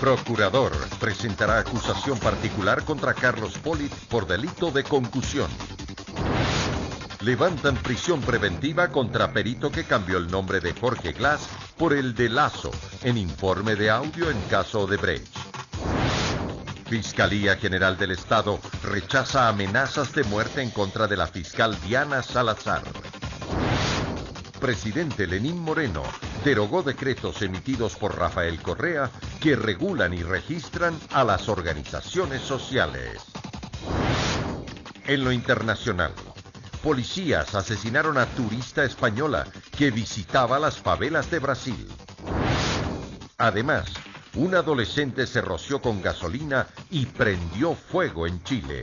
Procurador presentará acusación particular contra Carlos Poli por delito de concusión. Levantan prisión preventiva contra perito que cambió el nombre de Jorge Glass por el de Lazo en informe de audio en caso Odebrecht. Fiscalía General del Estado rechaza amenazas de muerte en contra de la fiscal Diana Salazar. Presidente Lenín Moreno derogó decretos emitidos por Rafael Correa que regulan y registran a las organizaciones sociales. En lo internacional, policías asesinaron a turista española que visitaba las favelas de Brasil. Además, un adolescente se roció con gasolina y prendió fuego en Chile.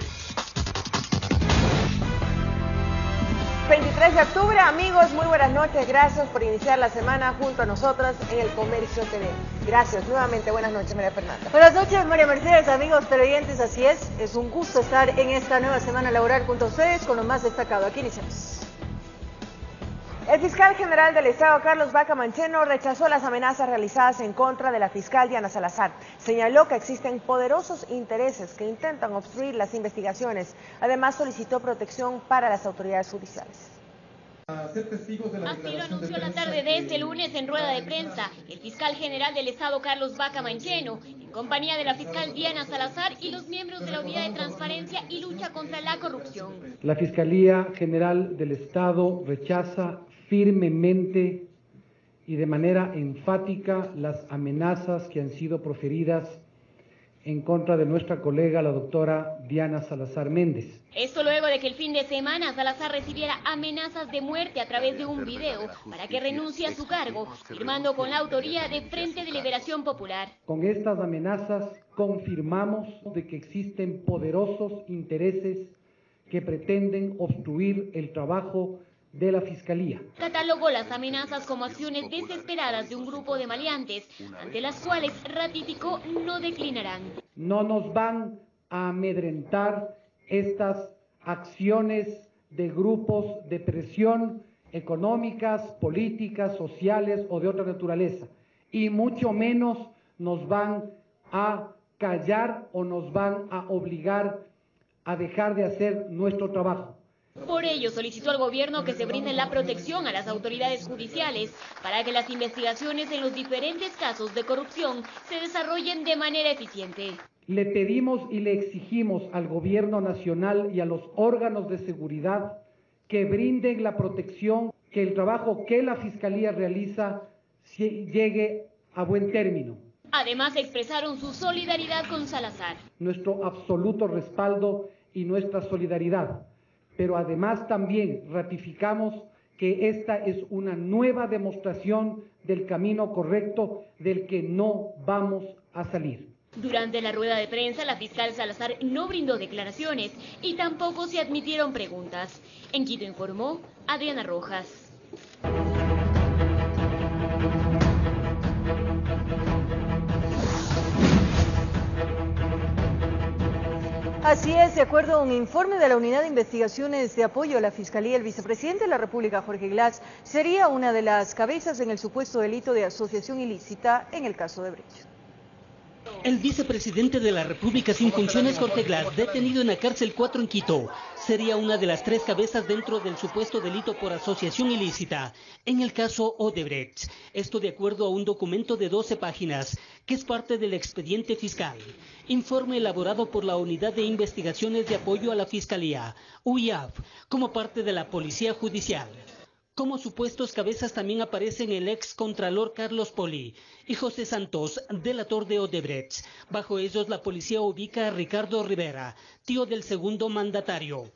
23 de octubre, amigos, muy buenas noches. Gracias por iniciar la semana junto a nosotros en El Comercio TV. Gracias. Nuevamente, buenas noches, María Fernanda. Buenas noches, María Mercedes, amigos televidentes. Así es un gusto estar en esta nueva semana laboral junto a ustedes con lo más destacado. Aquí iniciamos. El fiscal general del Estado, Carlos Vaca Mancheno, rechazó las amenazas realizadas en contra de la fiscal Diana Salazar. Señaló que existen poderosos intereses que intentan obstruir las investigaciones. Además, solicitó protección para las autoridades judiciales. Así lo anunció la tarde de este lunes en rueda de prensa el fiscal general del Estado, Carlos Vaca Mancheno, en compañía de la fiscal Diana Salazar y los miembros de la Unidad de Transparencia y Lucha contra la Corrupción. La Fiscalía General del Estado rechaza firmemente y de manera enfática las amenazas que han sido proferidas en contra de nuestra colega, la doctora Diana Salazar Méndez. Esto luego de que el fin de semana Salazar recibiera amenazas de muerte a través de un video para que renuncie a su cargo, firmando con la autoría de Frente de Liberación Popular. Con estas amenazas confirmamos de que existen poderosos intereses que pretenden obstruir el trabajo de la Fiscalía. Catalogó las amenazas como acciones desesperadas de un grupo de maleantes, ante las cuales ratificó no declinarán. No nos van a amedrentar estas acciones de grupos de presión económicas, políticas, sociales o de otra naturaleza, y mucho menos nos van a callar o nos van a obligar a dejar de hacer nuestro trabajo. Por ello, solicitó al gobierno que se brinde la protección a las autoridades judiciales para que las investigaciones en los diferentes casos de corrupción se desarrollen de manera eficiente. Le pedimos y le exigimos al gobierno nacional y a los órganos de seguridad que brinden la protección, que el trabajo que la Fiscalía realiza llegue a buen término. Además, expresaron su solidaridad con Salazar. Nuestro absoluto respaldo y nuestra solidaridad. Pero además también ratificamos que esta es una nueva demostración del camino correcto del que no vamos a salir. Durante la rueda de prensa, la fiscal Salazar no brindó declaraciones y tampoco se admitieron preguntas. En Quito informó Adriana Rojas. Así es, de acuerdo a un informe de la Unidad de Investigaciones de Apoyo a la Fiscalía, el vicepresidente de la República, Jorge Glass, sería una de las cabezas en el supuesto delito de asociación ilícita en el caso de Odebrecht. El vicepresidente de la República sin funciones, Jorge Glass, detenido en la cárcel 4 en Quito, sería una de las 3 cabezas dentro del supuesto delito por asociación ilícita en el caso Odebrecht. Esto de acuerdo a un documento de 12 páginas, que es parte del expediente fiscal. Informe elaborado por la Unidad de Investigaciones de Apoyo a la Fiscalía, UIAF, como parte de la Policía Judicial. Como supuestos cabezas también aparecen el ex contralor Carlos Poli y José Santos, delator de Odebrecht. Bajo ellos la policía ubica a Ricardo Rivera, tío del segundo mandatario.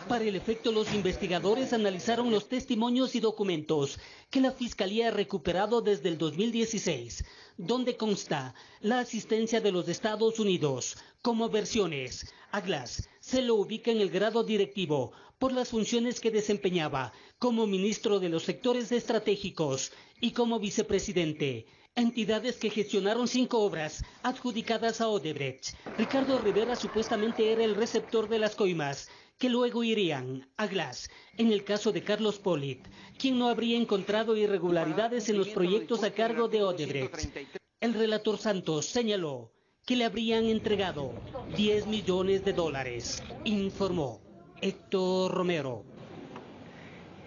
Para el efecto, los investigadores analizaron los testimonios y documentos que la Fiscalía ha recuperado desde el 2016, donde consta la asistencia de los Estados Unidos como versiones. A Glass se lo ubica en el grado directivo por las funciones que desempeñaba como ministro de los sectores estratégicos y como vicepresidente, entidades que gestionaron 5 obras adjudicadas a Odebrecht. Ricardo Rivera supuestamente era el receptor de las coimas, que luego irían a Glass en el caso de Carlos Poli, quien no habría encontrado irregularidades en los proyectos a cargo de Odebrecht. El relator Santos señaló que le habrían entregado $10 millones, informó Héctor Romero.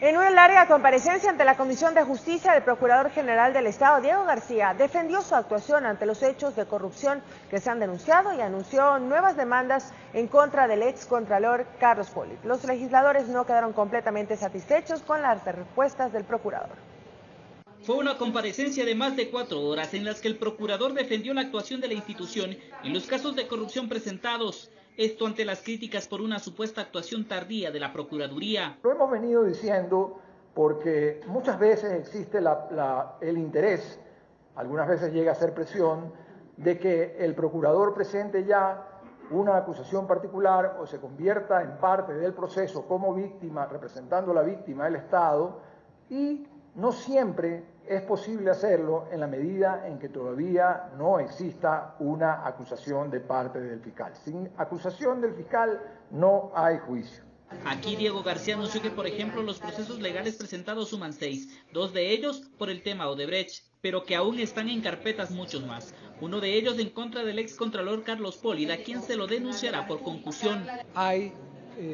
En una larga comparecencia ante la Comisión de Justicia, el Procurador General del Estado, Diego García, defendió su actuación ante los hechos de corrupción que se han denunciado y anunció nuevas demandas en contra del excontralor Carlos Pollitt. Los legisladores no quedaron completamente satisfechos con las respuestas del Procurador. Fue una comparecencia de más de 4 horas en las que el Procurador defendió la actuación de la institución en los casos de corrupción presentados. Esto ante las críticas por una supuesta actuación tardía de la Procuraduría. Lo hemos venido diciendo porque muchas veces existe el interés, algunas veces llega a ser presión, de que el procurador presente ya una acusación particular o se convierta en parte del proceso como víctima, representando a la víctima del Estado, y no siempre es posible hacerlo en la medida en que todavía no exista una acusación de parte del fiscal. Sin acusación del fiscal no hay juicio. Aquí Diego García anunció que, por ejemplo, los procesos legales presentados suman 6, 2 de ellos por el tema Odebrecht, pero que aún están en carpetas muchos más. Uno de ellos en contra del excontralor Carlos Pollitt, a quien se lo denunciará por concusión. Hay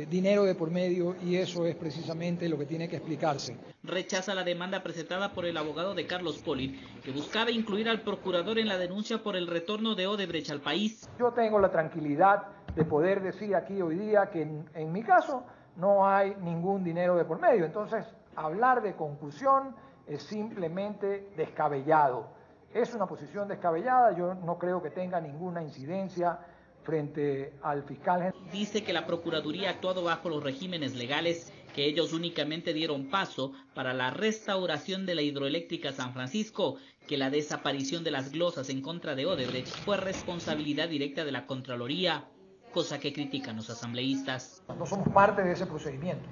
dinero de por medio y eso es precisamente lo que tiene que explicarse. Rechaza la demanda presentada por el abogado de Carlos Pollitt, que buscaba incluir al procurador en la denuncia por el retorno de Odebrecht al país. Yo tengo la tranquilidad de poder decir aquí hoy día que en mi caso no hay ningún dinero de por medio. Entonces, hablar de conclusión es simplemente descabellado. Es una posición descabellada, yo no creo que tenga ninguna incidencia frente al fiscal. Dice que la Procuraduría ha actuado bajo los regímenes legales, que ellos únicamente dieron paso para la restauración de la hidroeléctrica San Francisco, que la desaparición de las glosas en contra de Odebrecht fue responsabilidad directa de la Contraloría, cosa que critican los asambleístas. No somos parte de ese procedimiento.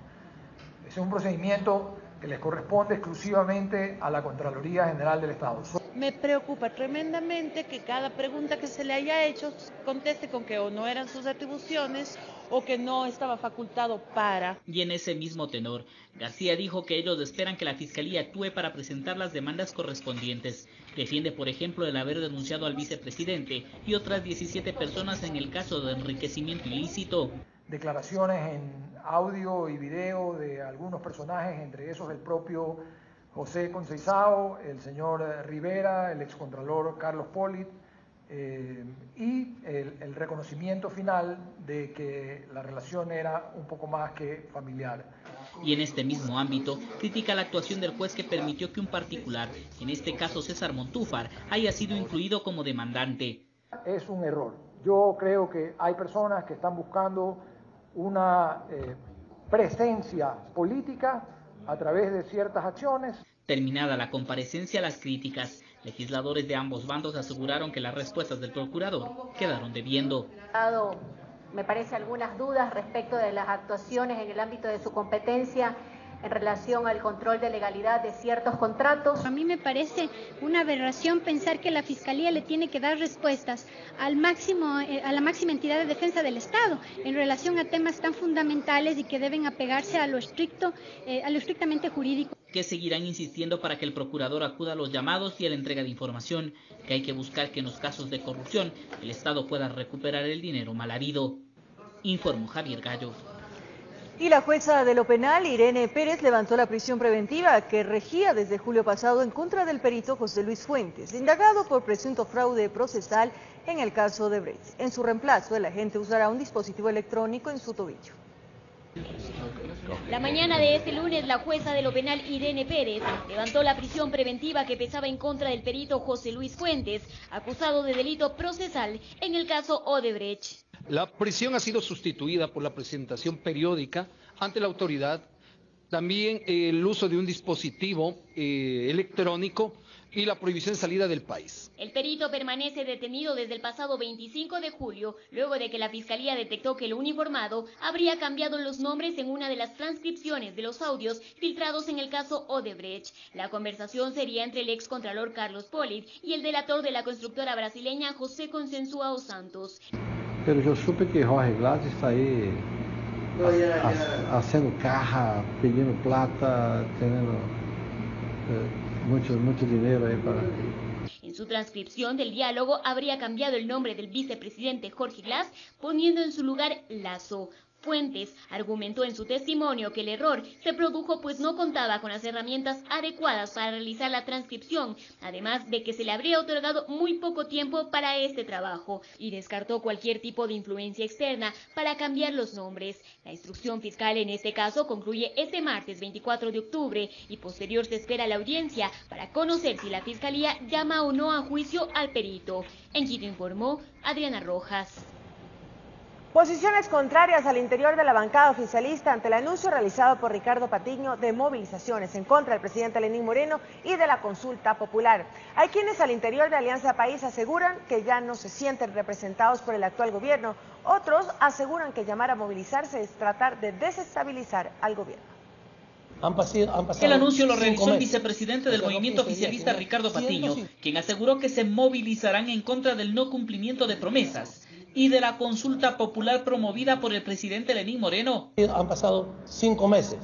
Ese es un procedimiento que les corresponde exclusivamente a la Contraloría General del Estado. Me preocupa tremendamente que cada pregunta que se le haya hecho conteste con que o no eran sus atribuciones o que no estaba facultado para. Y en ese mismo tenor, García dijo que ellos esperan que la Fiscalía actúe para presentar las demandas correspondientes. Defiende, por ejemplo, el haber denunciado al vicepresidente y otras 17 personas en el caso de enriquecimiento ilícito. Declaraciones en audio y video de algunos personajes, entre esos el propio José Conceizao, el señor Rivera, el excontralor Carlos Pollitt, y el reconocimiento final de que la relación era un poco más que familiar. Y en este mismo ámbito, critica la actuación del juez que permitió que un particular, en este caso César Montúfar, haya sido incluido como demandante. Es un error. Yo creo que hay personas que están buscando una presencia política a través de ciertas acciones. Terminada la comparecencia, las críticas, legisladores de ambos bandos aseguraron que las respuestas del procurador quedaron debiendo. Me parece algunas dudas respecto de las actuaciones en el ámbito de su competencia en relación al control de legalidad de ciertos contratos. A mí me parece una aberración pensar que la Fiscalía le tiene que dar respuestas a la máxima entidad de defensa del Estado en relación a temas tan fundamentales y que deben apegarse a lo estrictamente jurídico. Que seguirán insistiendo para que el procurador acuda a los llamados y a la entrega de información, que hay que buscar que en los casos de corrupción el Estado pueda recuperar el dinero mal habido. Informó Javier Gallo. Y la jueza de lo penal, Irene Pérez, levantó la prisión preventiva que regía desde julio pasado en contra del perito José Luis Fuentes, indagado por presunto fraude procesal en el caso de Odebrecht. En su reemplazo, el agente usará un dispositivo electrónico en su tobillo. La mañana de este lunes, la jueza de lo penal Irene Pérez levantó la prisión preventiva que pesaba en contra del perito José Luis Fuentes, acusado de delito procesal en el caso Odebrecht. La prisión ha sido sustituida por la presentación periódica ante la autoridad, también el uso de un dispositivo electrónico y la prohibición de salida del país. El perito permanece detenido desde el pasado 25 de julio, luego de que la Fiscalía detectó que el uniformado habría cambiado los nombres en una de las transcripciones de los audios filtrados en el caso Odebrecht. La conversación sería entre el excontralor Carlos Pollitt y el delator de la constructora brasileña José Consensuao Santos. Pero yo supe que Jorge Glass está ahí haciendo caja, pidiendo plata, teniendo mucho dinero ahí para... En En su transcripción del diálogo habría cambiado el nombre del vicepresidente Jorge Glass, poniendo en su lugar Lasso. Fuentes argumentó en su testimonio que el error se produjo pues no contaba con las herramientas adecuadas para realizar la transcripción, además de que se le habría otorgado muy poco tiempo para este trabajo, y descartó cualquier tipo de influencia externa para cambiar los nombres. La instrucción fiscal en este caso concluye este martes 24 de octubre y posterior se espera la audiencia para conocer si la Fiscalía llama o no a juicio al perito. En Quito informó Adriana Rojas. Posiciones contrarias al interior de la bancada oficialista ante el anuncio realizado por Ricardo Patiño de movilizaciones en contra del presidente Lenín Moreno y de la consulta popular. Hay quienes al interior de Alianza País aseguran que ya no se sienten representados por el actual gobierno. Otros aseguran que llamar a movilizarse es tratar de desestabilizar al gobierno. El anuncio lo realizó el vicepresidente del movimiento oficialista Ricardo Patiño, quien aseguró que se movilizarán en contra del no cumplimiento de promesas y de la consulta popular promovida por el presidente Lenín Moreno. Han pasado 5 meses,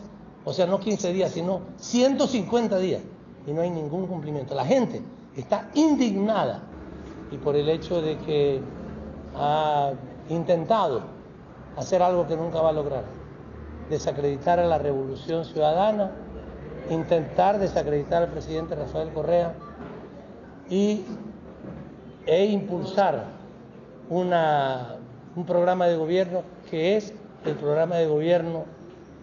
o sea, no 15 días, sino 150 días, y no hay ningún cumplimiento. La gente está indignada, y por el hecho de que ha intentado hacer algo que nunca va a lograr, desacreditar a la Revolución Ciudadana, intentar desacreditar al presidente Rafael Correa e impulsar un programa de gobierno que es el programa de gobierno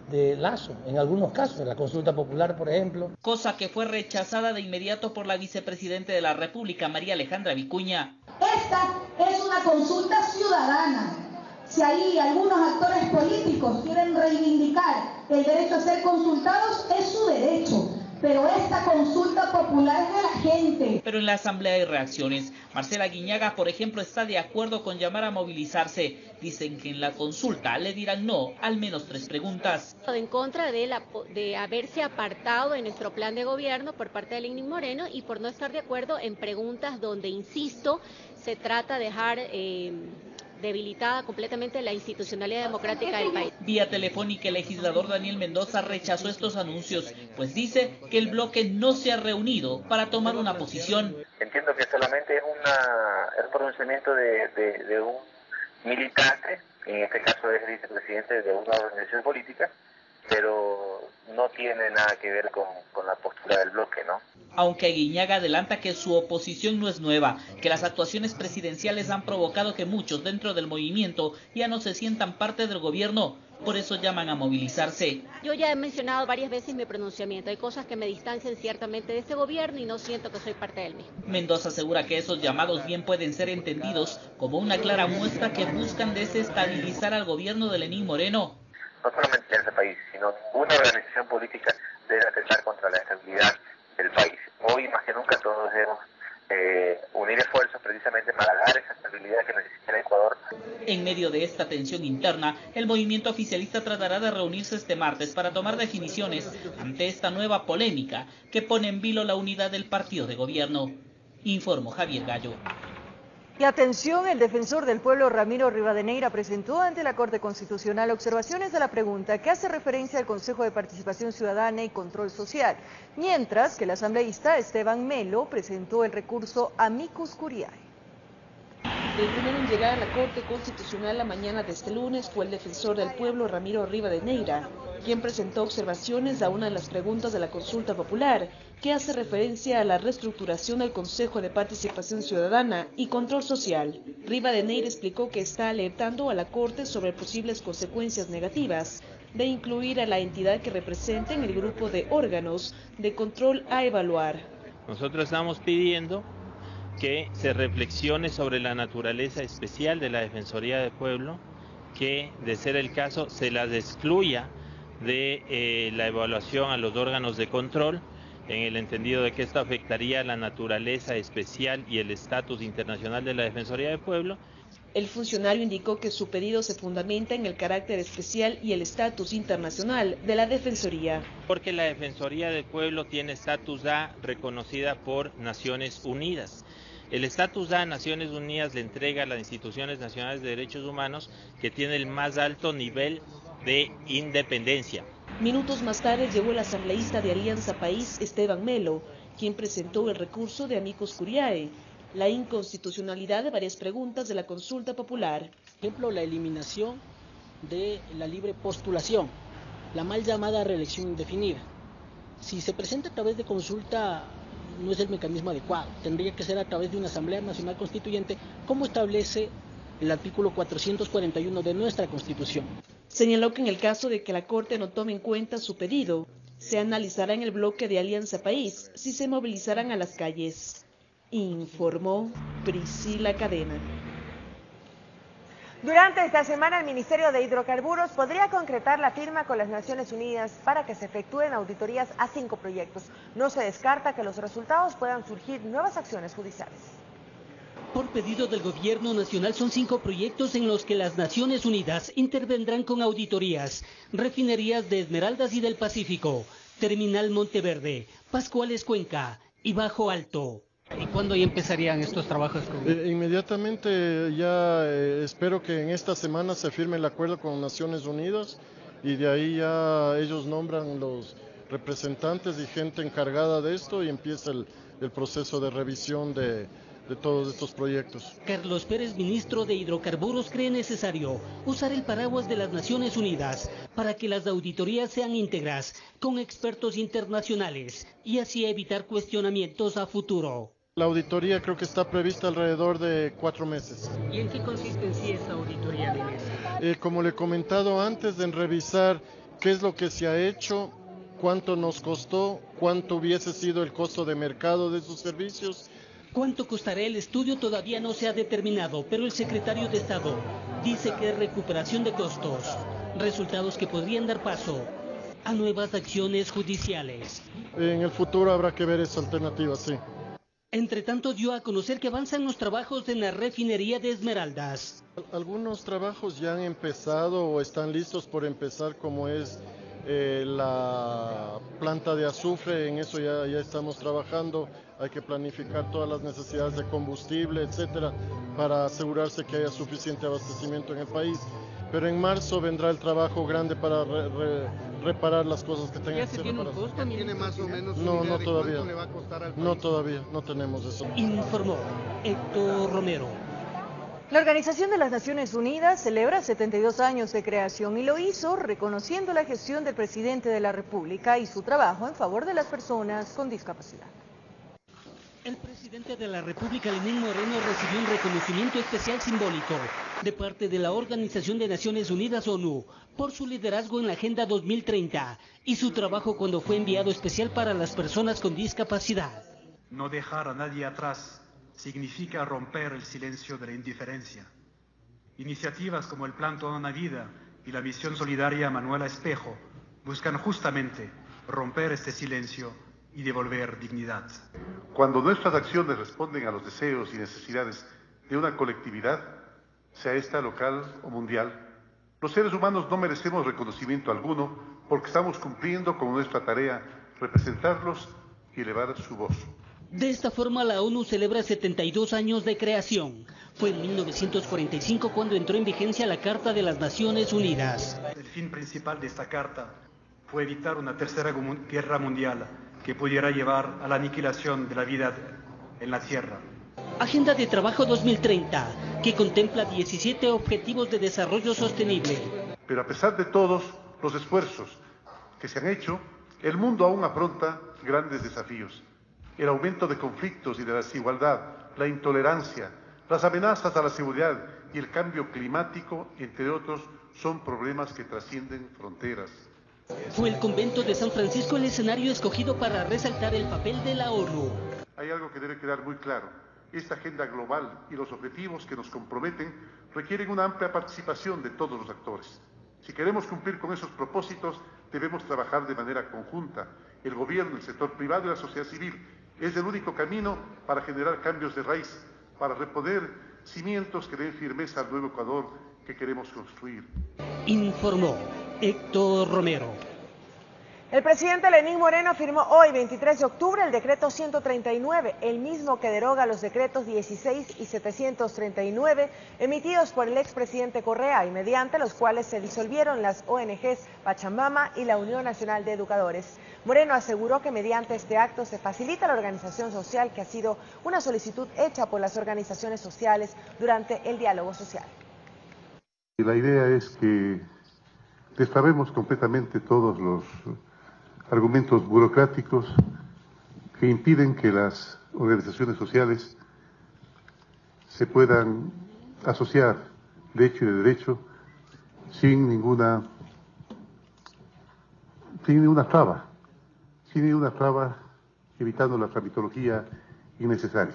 de Lasso, en algunos casos, en la consulta popular, por ejemplo. Cosa que fue rechazada de inmediato por la vicepresidenta de la República, María Alejandra Vicuña. Esta es una consulta ciudadana. Si ahí algunos actores políticos quieren reivindicar el derecho a ser consultados, es su derecho. Pero esta consulta popular es de la gente. Pero en la asamblea hay reacciones. Marcela Guiñaga, por ejemplo, está de acuerdo con llamar a movilizarse. Dicen que en la consulta le dirán no al menos 3 preguntas. En contra de haberse apartado de nuestro plan de gobierno por parte de Lenín Moreno y por no estar de acuerdo en preguntas donde, insisto, se trata de dejar debilitada completamente la institucionalidad democrática del país. Vía telefónica, el legislador Daniel Mendoza rechazó estos anuncios, pues dice que el bloque no se ha reunido para tomar una posición. Entiendo que solamente es un pronunciamiento de un militante, en este caso es el vicepresidente de una organización política, pero no tiene nada que ver con la postura del bloque, ¿no? Aunque Guiñaga adelanta que su oposición no es nueva, que las actuaciones presidenciales han provocado que muchos dentro del movimiento ya no se sientan parte del gobierno, por eso llaman a movilizarse. Yo ya he mencionado varias veces mi pronunciamiento, hay cosas que me distancian ciertamente de este gobierno y no siento que soy parte del mismo. Mendoza asegura que esos llamados bien pueden ser entendidos como una clara muestra que buscan desestabilizar al gobierno de Lenín Moreno. No solamente en ese país, sino ninguna organización política debe atentar contra la estabilidad del país. Hoy más que nunca todos debemos unir esfuerzos precisamente para dar esa estabilidad que necesita el Ecuador. En medio de esta tensión interna, el movimiento oficialista tratará de reunirse este martes para tomar definiciones ante esta nueva polémica que pone en vilo la unidad del partido de gobierno. Informó Javier Gallo. Y atención, el defensor del pueblo Ramiro Rivadeneira presentó ante la Corte Constitucional observaciones a la pregunta que hace referencia al Consejo de Participación Ciudadana y Control Social, mientras que el asambleísta Esteban Melo presentó el recurso Amicus Curiae. El primero en llegar a la Corte Constitucional la mañana de este lunes fue el defensor del pueblo Ramiro Rivadeneira, quien presentó observaciones a una de las preguntas de la consulta popular, que hace referencia a la reestructuración del Consejo de Participación Ciudadana y Control Social. Rivadeneira explicó que está alertando a la Corte sobre posibles consecuencias negativas de incluir a la entidad que representa en el grupo de órganos de control a evaluar. Nosotros estamos pidiendo que se reflexione sobre la naturaleza especial de la Defensoría del Pueblo, que, de ser el caso, se las excluya de la evaluación a los órganos de control, en el entendido de que esto afectaría la naturaleza especial y el estatus internacional de la Defensoría del Pueblo. El funcionario indicó que su pedido se fundamenta en el carácter especial y el estatus internacional de la Defensoría. Porque la Defensoría del Pueblo tiene estatus A reconocida por Naciones Unidas. El estatus A Naciones Unidas le entrega a las instituciones nacionales de derechos humanos que tiene el más alto nivel de independencia. Minutos más tarde llegó el asambleísta de Alianza País, Esteban Melo, quien presentó el recurso de Amicus Curiae, la inconstitucionalidad de varias preguntas de la consulta popular. Por ejemplo, la eliminación de la libre postulación, la mal llamada reelección indefinida. Si se presenta a través de consulta, no es el mecanismo adecuado, tendría que ser a través de una Asamblea Nacional Constituyente, como establece el artículo 441 de nuestra Constitución. Señaló que en el caso de que la Corte no tome en cuenta su pedido, se analizará en el bloque de Alianza País si se movilizarán a las calles. Informó Priscila Cadena. Durante esta semana, el Ministerio de Hidrocarburos podría concretar la firma con las Naciones Unidas para que se efectúen auditorías a 5 proyectos. No se descarta que los resultados puedan surgir nuevas acciones judiciales. Por pedido del Gobierno Nacional son 5 proyectos en los que las Naciones Unidas intervendrán con auditorías: refinerías de Esmeraldas y del Pacífico, Terminal Monteverde, Pascuales Cuenca y Bajo Alto. ¿Y cuándo ya empezarían estos trabajos? Inmediatamente, ya espero que en esta semana se firme el acuerdo con Naciones Unidas y de ahí ya ellos nombran los representantes y gente encargada de esto y empieza el proceso de revisión de todos estos proyectos. Carlos Pérez, ministro de Hidrocarburos, cree necesario usar el paraguas de las Naciones Unidas para que las auditorías sean íntegras, con expertos internacionales, y así evitar cuestionamientos a futuro. La auditoría creo que está prevista alrededor de 4 meses. ¿Y en qué consiste en sí esa auditoría, Inés? Como le he comentado antes, en revisar qué es lo que se ha hecho, cuánto nos costó, cuánto hubiese sido el costo de mercado de esos servicios. Cuánto costará el estudio todavía no se ha determinado, pero el secretario de Estado dice que es recuperación de costos, resultados que podrían dar paso a nuevas acciones judiciales. En el futuro habrá que ver esa alternativa, sí. Entre tanto, dio a conocer que avanzan los trabajos en la refinería de Esmeraldas. Algunos trabajos ya han empezado o están listos por empezar, como es la planta de azufre. En eso ya estamos trabajando. Hay que planificar todas las necesidades de combustible, etcétera, para asegurarse que haya suficiente abastecimiento en el país. Pero en marzo vendrá el trabajo grande para reparar las cosas que tengan que ser reparadas. ¿Ya se tiene más o menos No, idea no de todavía. cuánto le va a costar al país? No todavía, no tenemos eso. Informó Héctor Romero. La Organización de las Naciones Unidas celebra 72 años de creación y lo hizo reconociendo la gestión del presidente de la República y su trabajo en favor de las personas con discapacidad. El presidente de la República, Lenín Moreno, recibió un reconocimiento especial simbólico de parte de la Organización de Naciones Unidas, ONU, por su liderazgo en la Agenda 2030 y su trabajo cuando fue enviado especial para las personas con discapacidad. No dejar a nadie atrás significa romper el silencio de la indiferencia. Iniciativas como el Plan Toda una Vida y la Misión Solidaria Manuela Espejo buscan justamente romper este silencio y devolver dignidad. Cuando nuestras acciones responden a los deseos y necesidades de una colectividad, sea esta local o mundial, los seres humanos no merecemos reconocimiento alguno porque estamos cumpliendo con nuestra tarea, representarlos y elevar su voz. De esta forma, la ONU celebra 72 años de creación. Fue en 1945 cuando entró en vigencia la Carta de las Naciones Unidas. El fin principal de esta carta fue evitar una tercera guerra mundial que pudiera llevar a la aniquilación de la vida en la Tierra. Agenda de Trabajo 2030, que contempla 17 Objetivos de Desarrollo Sostenible. Pero a pesar de todos los esfuerzos que se han hecho, el mundo aún afronta grandes desafíos. El aumento de conflictos y de desigualdad, la intolerancia, las amenazas a la seguridad y el cambio climático, entre otros, son problemas que trascienden fronteras. Fue el convento de San Francisco el escenario escogido para resaltar el papel de la ONU. Hay algo que debe quedar muy claro. Esta agenda global y los objetivos que nos comprometen requieren una amplia participación de todos los actores. Si queremos cumplir con esos propósitos, debemos trabajar de manera conjunta. El gobierno, el sector privado y la sociedad civil es el único camino para generar cambios de raíz, para reponer cimientos que den firmeza al nuevo Ecuador que queremos construir. Informó Héctor Romero. El presidente Lenín Moreno firmó hoy, 23 de octubre, el decreto 139, el mismo que deroga los decretos 16 y 739 emitidos por el expresidente Correa y mediante los cuales se disolvieron las ONGs Pachamama y la Unión Nacional de Educadores. Moreno aseguró que mediante este acto se facilita la organización social, que ha sido una solicitud hecha por las organizaciones sociales durante el diálogo social. La idea es que destrabemos completamente todos los argumentos burocráticos que impiden que las organizaciones sociales se puedan asociar de hecho y de derecho sin ninguna traba, evitando la tramitología innecesaria.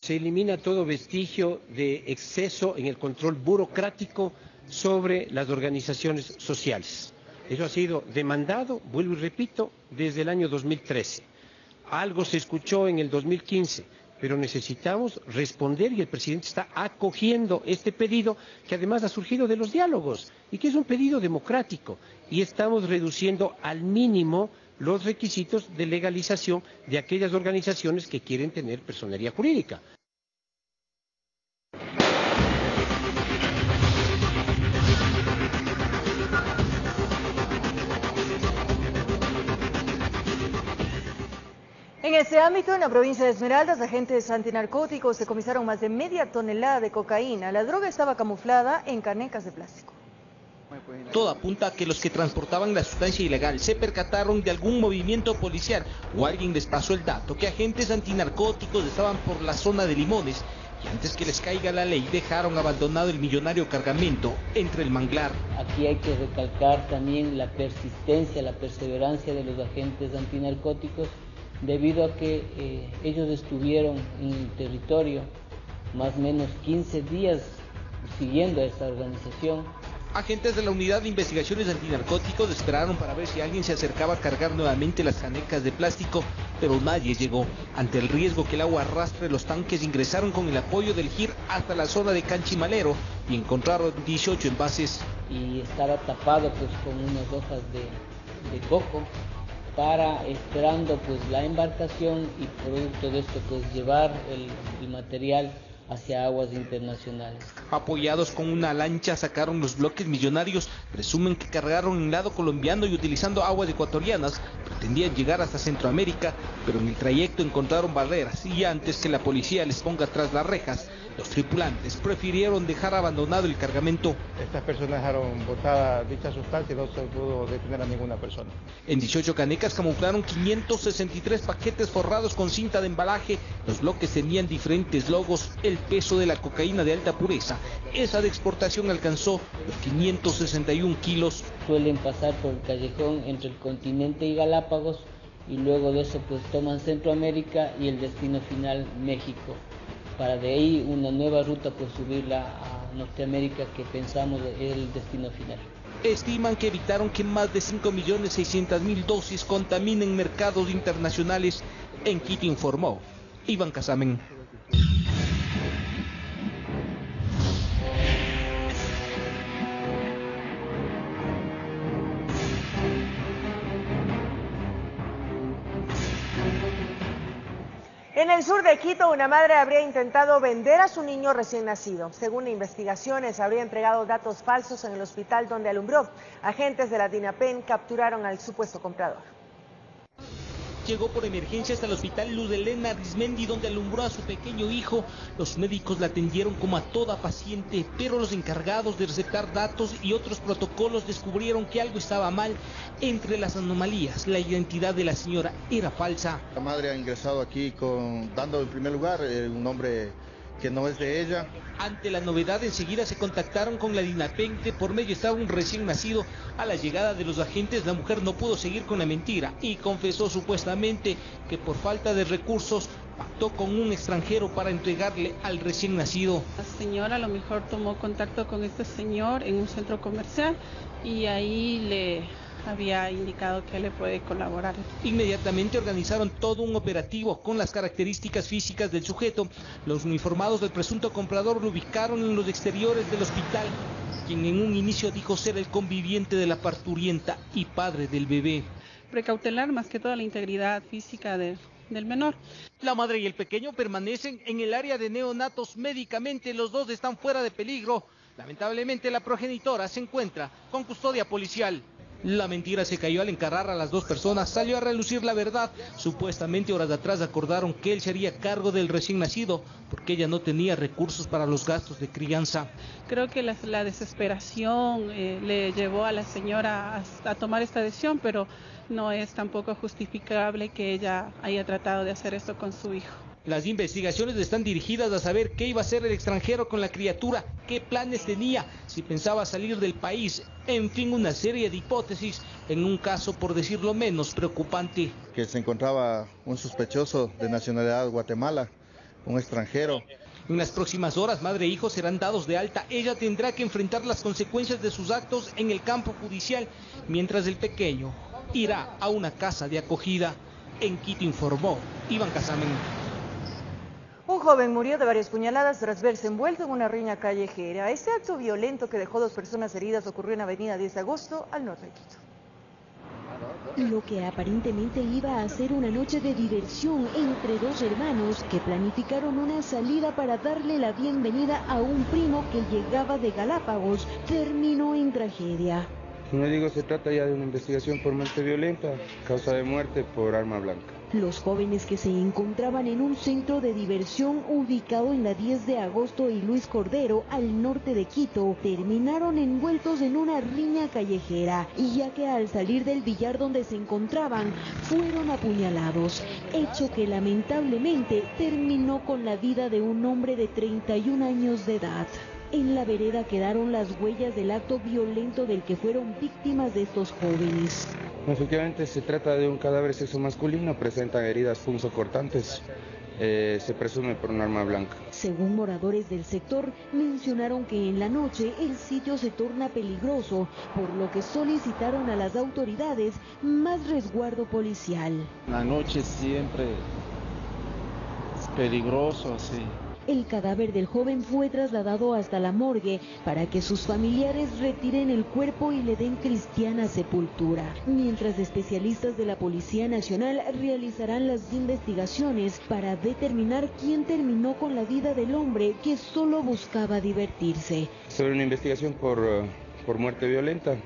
Se elimina todo vestigio de exceso en el control burocrático sobre las organizaciones sociales. Eso ha sido demandado, vuelvo y repito, desde el año 2013. Algo se escuchó en el 2015, pero necesitamos responder y el presidente está acogiendo este pedido que además ha surgido de los diálogos y que es un pedido democrático, y estamos reduciendo al mínimo los requisitos de legalización de aquellas organizaciones que quieren tener personería jurídica. En este ámbito, en la provincia de Esmeraldas, agentes antinarcóticos decomisaron más de media tonelada de cocaína. La droga estaba camuflada en canecas de plástico. Todo apunta a que los que transportaban la sustancia ilegal se percataron de algún movimiento policial o alguien les pasó el dato que agentes antinarcóticos estaban por la zona de Limones y antes que les caiga la ley dejaron abandonado el millonario cargamento entre el manglar. Aquí hay que recalcar también la persistencia, la perseverancia de los agentes antinarcóticos, debido a que ellos estuvieron en el territorio más o menos 15 días siguiendo a esta organización. Agentes de la Unidad de Investigaciones Antinarcóticos esperaron para ver si alguien se acercaba a cargar nuevamente las canecas de plástico, pero nadie llegó. Ante el riesgo que el agua arrastre los tanques, ingresaron con el apoyo del GIR hasta la zona de Canchimalero y encontraron 18 envases. Y estaba tapado pues con unas hojas de coco, para esperando pues la embarcación y producto de esto pues llevar el material hacia aguas internacionales. Apoyados con una lancha sacaron los bloques millonarios, presumen que cargaron en lado colombiano y utilizando aguas ecuatorianas, pretendían llegar hasta Centroamérica, pero en el trayecto encontraron barreras y antes que la policía les ponga tras las rejas, los tripulantes prefirieron dejar abandonado el cargamento. Estas personas dejaron botada dicha sustancia y no se pudo detener a ninguna persona. En 18 canecas camuflaron 563 paquetes forrados con cinta de embalaje. Los bloques tenían diferentes logos. El peso de la cocaína de alta pureza, esa de exportación, alcanzó los 561 kilos. Suelen pasar por el callejón entre el continente y Galápagos y luego de eso pues toman Centroamérica y el destino final México, para de ahí una nueva ruta pues subirla a Norteamérica, que pensamos es el destino final. Estiman que evitaron que más de 5.600.000 dosis contaminen mercados internacionales. En Quito informó Iván Casamen. En el sur de Quito, una madre habría intentado vender a su niño recién nacido. Según investigaciones, habría entregado datos falsos en el hospital donde alumbró. Agentes de la DINAPEN capturaron al supuesto comprador. Llegó por emergencia hasta el hospital Luz Helena Arismendi, donde alumbró a su pequeño hijo. Los médicos la atendieron como a toda paciente, pero los encargados de recetar datos y otros protocolos descubrieron que algo estaba mal. Entre las anomalías, la identidad de la señora era falsa. La madre ha ingresado aquí dando en primer lugar un nombre que no es de ella. Ante la novedad, enseguida se contactaron con la DINAPEN, que por medio estaba un recién nacido. A la llegada de los agentes, la mujer no pudo seguir con la mentira y confesó supuestamente que por falta de recursos pactó con un extranjero para entregarle al recién nacido. La señora a lo mejor tomó contacto con este señor en un centro comercial y ahí le había indicado que le puede colaborar. Inmediatamente organizaron todo un operativo con las características físicas del sujeto. Los uniformados del presunto comprador lo ubicaron en los exteriores del hospital, quien en un inicio dijo ser el conviviente de la parturienta y padre del bebé. Precautelar más que toda la integridad física del menor. La madre y el pequeño permanecen en el área de neonatos médicamente. Los dos están fuera de peligro. Lamentablemente la progenitora se encuentra con custodia policial. La mentira se cayó al encarar a las dos personas. Salió a relucir la verdad. Supuestamente horas atrás acordaron que él se haría cargo del recién nacido porque ella no tenía recursos para los gastos de crianza. Creo que la desesperación le llevó a la señora a tomar esta decisión, pero no es tampoco justificable que ella haya tratado de hacer esto con su hijo. Las investigaciones están dirigidas a saber qué iba a hacer el extranjero con la criatura, qué planes tenía, si pensaba salir del país, en fin, una serie de hipótesis en un caso, por decirlo menos, preocupante. Que se encontraba un sospechoso de nacionalidad Guatemala, un extranjero. En las próximas horas, madre e hijo serán dados de alta. Ella tendrá que enfrentar las consecuencias de sus actos en el campo judicial, mientras el pequeño irá a una casa de acogida. En Quito informó Iván Casamen. Un joven murió de varias puñaladas tras verse envuelto en una riña callejera. Este acto violento que dejó 2 personas heridas ocurrió en Avenida 10 de Agosto, al norte de Quito. Lo que aparentemente iba a ser una noche de diversión entre 2 hermanos que planificaron una salida para darle la bienvenida a un primo que llegaba de Galápagos, terminó en tragedia. Como digo, se trata ya de una investigación por muerte violenta, causa de muerte por arma blanca. Los jóvenes que se encontraban en un centro de diversión ubicado en la 10 de Agosto y Luis Cordero, al norte de Quito, terminaron envueltos en una riña callejera, y ya que al salir del billar donde se encontraban, fueron apuñalados, hecho que lamentablemente terminó con la vida de un hombre de 31 años de edad. En la vereda quedaron las huellas del acto violento del que fueron víctimas de estos jóvenes. Efectivamente se trata de un cadáver sexo masculino, presenta heridas punzocortantes, se presume por un arma blanca. Según moradores del sector, mencionaron que en la noche el sitio se torna peligroso, por lo que solicitaron a las autoridades más resguardo policial. La noche siempre es peligroso, sí. El cadáver del joven fue trasladado hasta la morgue para que sus familiares retiren el cuerpo y le den cristiana sepultura, mientras especialistas de la Policía Nacional realizarán las investigaciones para determinar quién terminó con la vida del hombre que solo buscaba divertirse. Sobre una investigación por muerte violenta,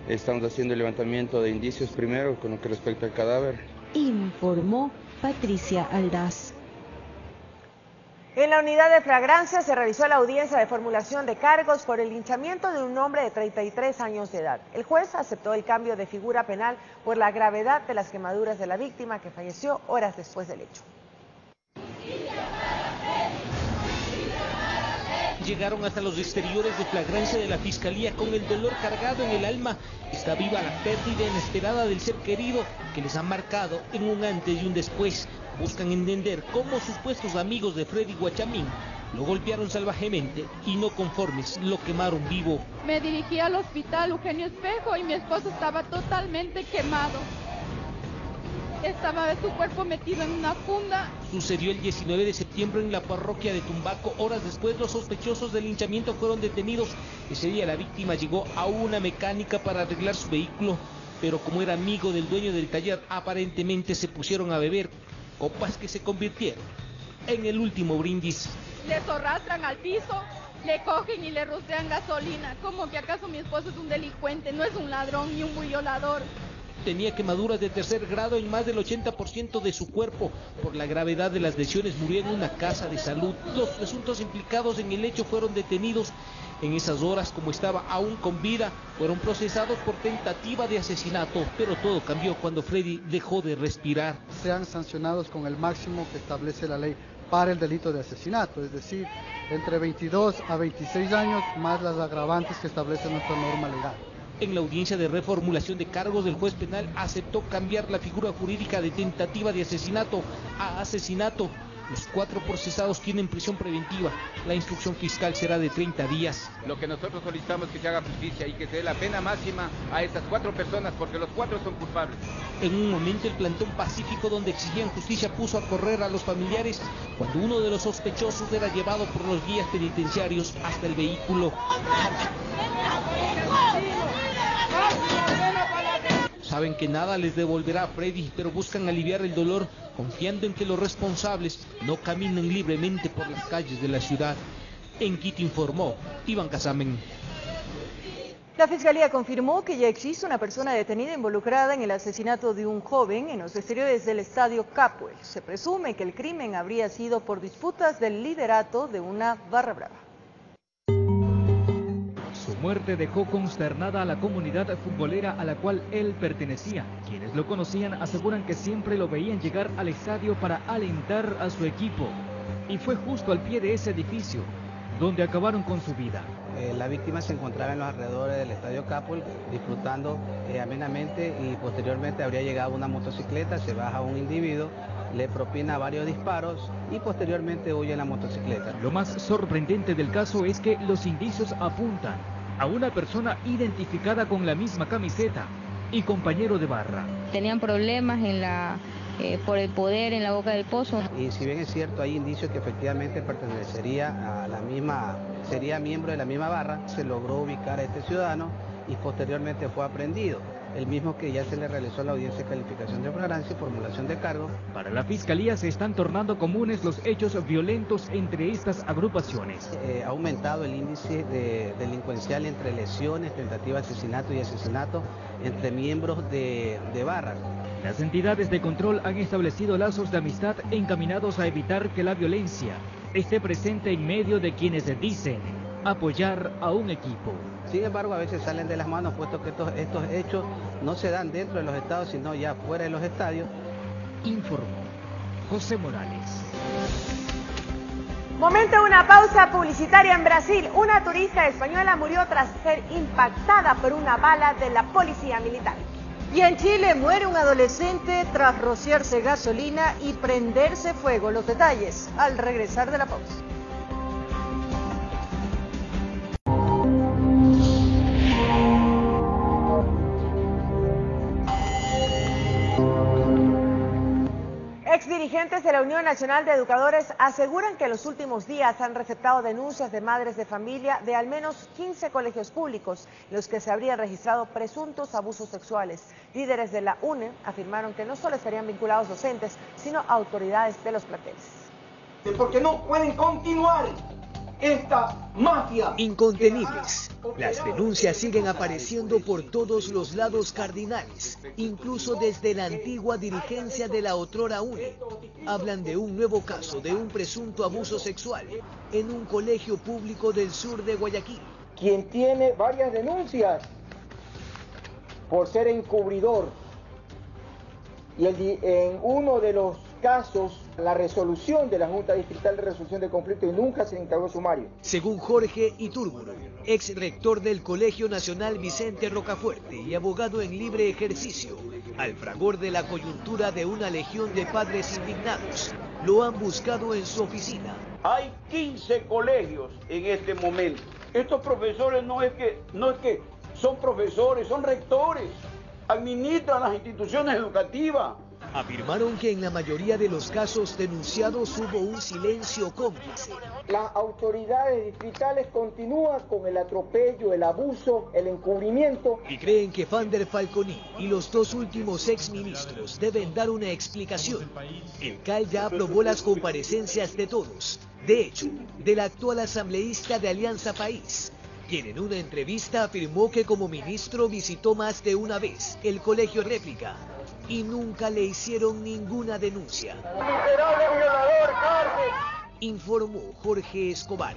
estamos haciendo el levantamiento de indicios primero con lo que respecta al cadáver. Informó Patricia Aldaz. En la unidad de flagrancia se realizó la audiencia de formulación de cargos por el linchamiento de un hombre de 33 años de edad. El juez aceptó el cambio de figura penal por la gravedad de las quemaduras de la víctima, que falleció horas después del hecho. Llegaron hasta los exteriores de flagrancia de la Fiscalía con el dolor cargado en el alma. Está viva la pérdida inesperada del ser querido que les ha marcado en un antes y un después. Buscan entender cómo supuestos amigos de Freddy Guachamín lo golpearon salvajemente y no conformes lo quemaron vivo. Me dirigí al hospital Eugenio Espejo y mi esposo estaba totalmente quemado. Estaba su cuerpo metido en una funda. Sucedió el 19 de septiembre en la parroquia de Tumbaco. Horas después, los sospechosos del linchamiento fueron detenidos. Ese día la víctima llegó a una mecánica para arreglar su vehículo, pero como era amigo del dueño del taller, aparentemente se pusieron a beber, copas que se convirtieron en el último brindis. Les arrastran al piso, le cogen y le rocian gasolina. ¿Cómo que acaso mi esposo es un delincuente? No es un ladrón ni un violador. Tenía quemaduras de tercer grado en más del 80% de su cuerpo. Por la gravedad de las lesiones murió en una casa de salud. Los presuntos implicados en el hecho fueron detenidos. En esas horas, como estaba aún con vida, fueron procesados por tentativa de asesinato. Pero todo cambió cuando Freddy dejó de respirar. Sean sancionados con el máximo que establece la ley para el delito de asesinato, es decir, entre 22 a 26 años más las agravantes que establece nuestra norma legal. En la audiencia de reformulación de cargos, el juez penal aceptó cambiar la figura jurídica de tentativa de asesinato a asesinato. Los 4 procesados tienen prisión preventiva. La instrucción fiscal será de 30 días. Lo que nosotros solicitamos es que se haga justicia y que se dé la pena máxima a estas 4 personas, porque los 4 son culpables. En un momento, el plantón pacífico donde exigían justicia puso a correr a los familiares cuando uno de los sospechosos era llevado por los guías penitenciarios hasta el vehículo. Saben que nada les devolverá a Freddy, pero buscan aliviar el dolor confiando en que los responsables no caminen libremente por las calles de la ciudad. En Quito informó Iván Casamen. La Fiscalía confirmó que ya existe una persona detenida involucrada en el asesinato de un joven en los exteriores del estadio Capuel. Se presume que el crimen habría sido por disputas del liderato de una barra brava. Su muerte dejó consternada a la comunidad futbolera a la cual él pertenecía. Quienes lo conocían aseguran que siempre lo veían llegar al estadio para alentar a su equipo. Y fue justo al pie de ese edificio donde acabaron con su vida. La víctima se encontraba en los alrededores del estadio Capuel disfrutando amenamente y posteriormente habría llegado una motocicleta, se baja un individuo, le propina varios disparos y posteriormente huye en la motocicleta. Lo más sorprendente del caso es que los indicios apuntan a una persona identificada con la misma camiseta y compañero de barra. Tenían problemas por el poder en la Boca del Pozo. Y si bien es cierto, hay indicios que efectivamente pertenecería a la misma, sería miembro de la misma barra, se logró ubicar a este ciudadano y posteriormente fue aprehendido, el mismo que ya se le realizó la audiencia de calificación de flagrancia y formulación de cargo. Para la Fiscalía se están tornando comunes los hechos violentos entre estas agrupaciones. Ha aumentado el índice delincuencial entre lesiones, tentativa de asesinato y asesinato entre miembros de barras. Las entidades de control han establecido lazos de amistad encaminados a evitar que la violencia esté presente en medio de quienes dicen apoyar a un equipo. Sin embargo, a veces salen de las manos, puesto que estos hechos no se dan dentro de los estados, sino ya fuera de los estadios. Informó José Morales. Momento de una pausa publicitaria en Brasil. Una turista española murió tras ser impactada por una bala de la policía militar. Y en Chile muere un adolescente tras rociarse gasolina y prenderse fuego. Los detalles al regresar de la pausa. Exdirigentes de la Unión Nacional de Educadores aseguran que en los últimos días han receptado denuncias de madres de familia de al menos 15 colegios públicos en los que se habrían registrado presuntos abusos sexuales. Líderes de la UNE afirmaron que no solo estarían vinculados docentes, sino autoridades de los planteles. Porque no pueden continuar esta mafia. Incontenibles. Las denuncias siguen apareciendo por todos los lados cardinales, incluso desde la antigua dirigencia de la otrora UNE. Hablan de un nuevo caso de un presunto abuso sexual en un colegio público del sur de Guayaquil. Quien tiene varias denuncias por ser encubridor y en uno de los casos la resolución de la Junta Distrital de Resolución de Conflictos y nunca se encargó sumario. Según Jorge Iturburu, ex rector del Colegio Nacional Vicente Rocafuerte y abogado en libre ejercicio, al fragor de la coyuntura de una legión de padres indignados, lo han buscado en su oficina. Hay 15 colegios en este momento. Estos profesores no es que son profesores, son rectores, administran las instituciones educativas. Afirmaron que en la mayoría de los casos denunciados hubo un silencio cómplice. Las autoridades distritales continúan con el atropello, el abuso, el encubrimiento. Y creen que Fander Falconi y los dos últimos exministros deben dar una explicación. El CAL ya aprobó las comparecencias de todos. De hecho, del actual asambleísta de Alianza País, quien en una entrevista afirmó que como ministro visitó más de una vez el colegio réplica y nunca le hicieron ninguna denuncia. ¡Miserable violador, cárcel! Informó Jorge Escobar.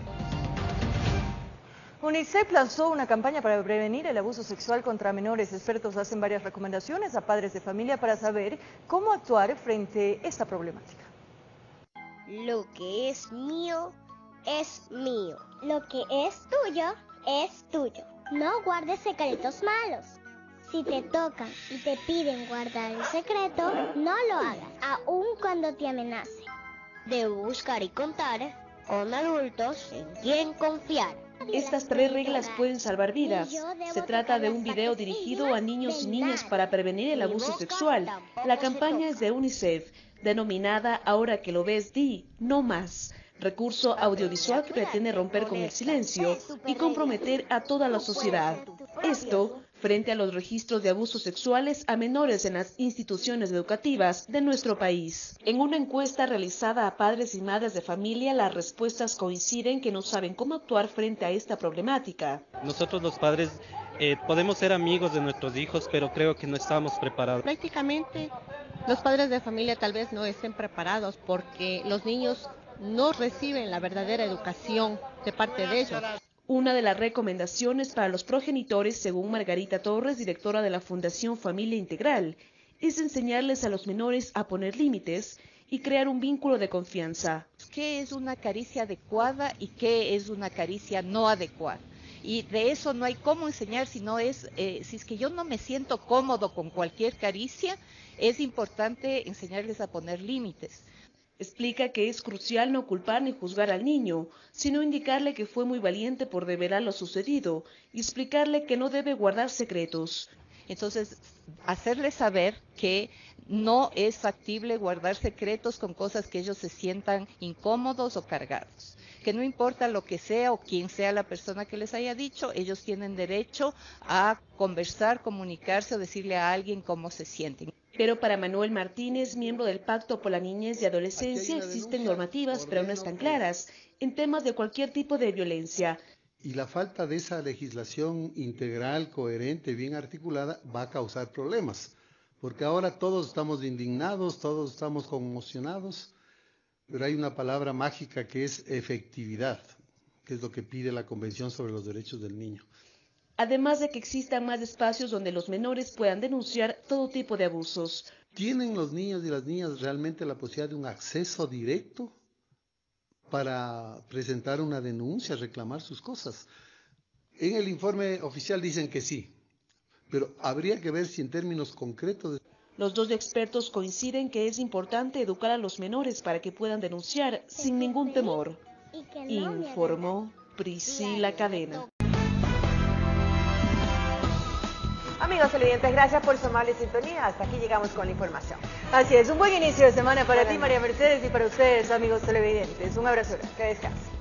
UNICEF lanzó una campaña para prevenir el abuso sexual contra menores. Expertos hacen varias recomendaciones a padres de familia para saber cómo actuar frente a esta problemática. Lo que es mío, es mío. Lo que es tuyo. No guardes secretos malos. Si te tocan y te piden guardar el secreto, no lo hagas, aun cuando te amenace. Debo buscar y contar con adultos en quien confiar. Estas 3 reglas pueden salvar vidas. Se trata de un video dirigido a niños y niñas para prevenir el abuso sexual. La campaña es de UNICEF, denominada Ahora que lo ves, di, no más. Recurso audiovisual que pretende romper con el silencio y comprometer a toda la sociedad. Esto frente a los registros de abusos sexuales a menores en las instituciones educativas de nuestro país. En una encuesta realizada a padres y madres de familia, las respuestas coinciden que no saben cómo actuar frente a esta problemática. Nosotros los padres Podemos ser amigos de nuestros hijos, pero creo que no estamos preparados. Prácticamente los padres de familia tal vez no estén preparados porque los niños no reciben la verdadera educación de parte de ellos. Una de las recomendaciones para los progenitores, según Margarita Torres, directora de la Fundación Familia Integral, es enseñarles a los menores a poner límites y crear un vínculo de confianza. ¿Qué es una caricia adecuada y qué es una caricia no adecuada? Y de eso no hay cómo enseñar, sino si es que yo no me siento cómodo con cualquier caricia, es importante enseñarles a poner límites. Explica que es crucial no culpar ni juzgar al niño, sino indicarle que fue muy valiente por revelar lo sucedido y explicarle que no debe guardar secretos. Entonces, hacerles saber que no es factible guardar secretos con cosas que ellos se sientan incómodos o cargados. Que no importa lo que sea o quién sea la persona que les haya dicho, ellos tienen derecho a conversar, comunicarse o decirle a alguien cómo se sienten. Pero para Manuel Martínez, miembro del Pacto por la Niñez y Adolescencia, existen normativas, pero no están claras, en temas de cualquier tipo de violencia. Y la falta de esa legislación integral, coherente, bien articulada, va a causar problemas. Porque ahora todos estamos indignados, todos estamos conmocionados, pero hay una palabra mágica que es efectividad, que es lo que pide la Convención sobre los Derechos del Niño. Además de que existan más espacios donde los menores puedan denunciar todo tipo de abusos. ¿Tienen los niños y las niñas realmente la posibilidad de un acceso directo para presentar una denuncia, reclamar sus cosas? En el informe oficial dicen que sí, pero habría que ver si en términos concretos. Los dos expertos coinciden que es importante educar a los menores para que puedan denunciar sin ningún temor. Informó Priscila Cadena. Amigos televidentes, gracias por su amable sintonía. Hasta aquí llegamos con la información. Así es, un buen inicio de semana para ti, María Mercedes, y para ustedes, amigos televidentes. Un abrazo. Que descansen.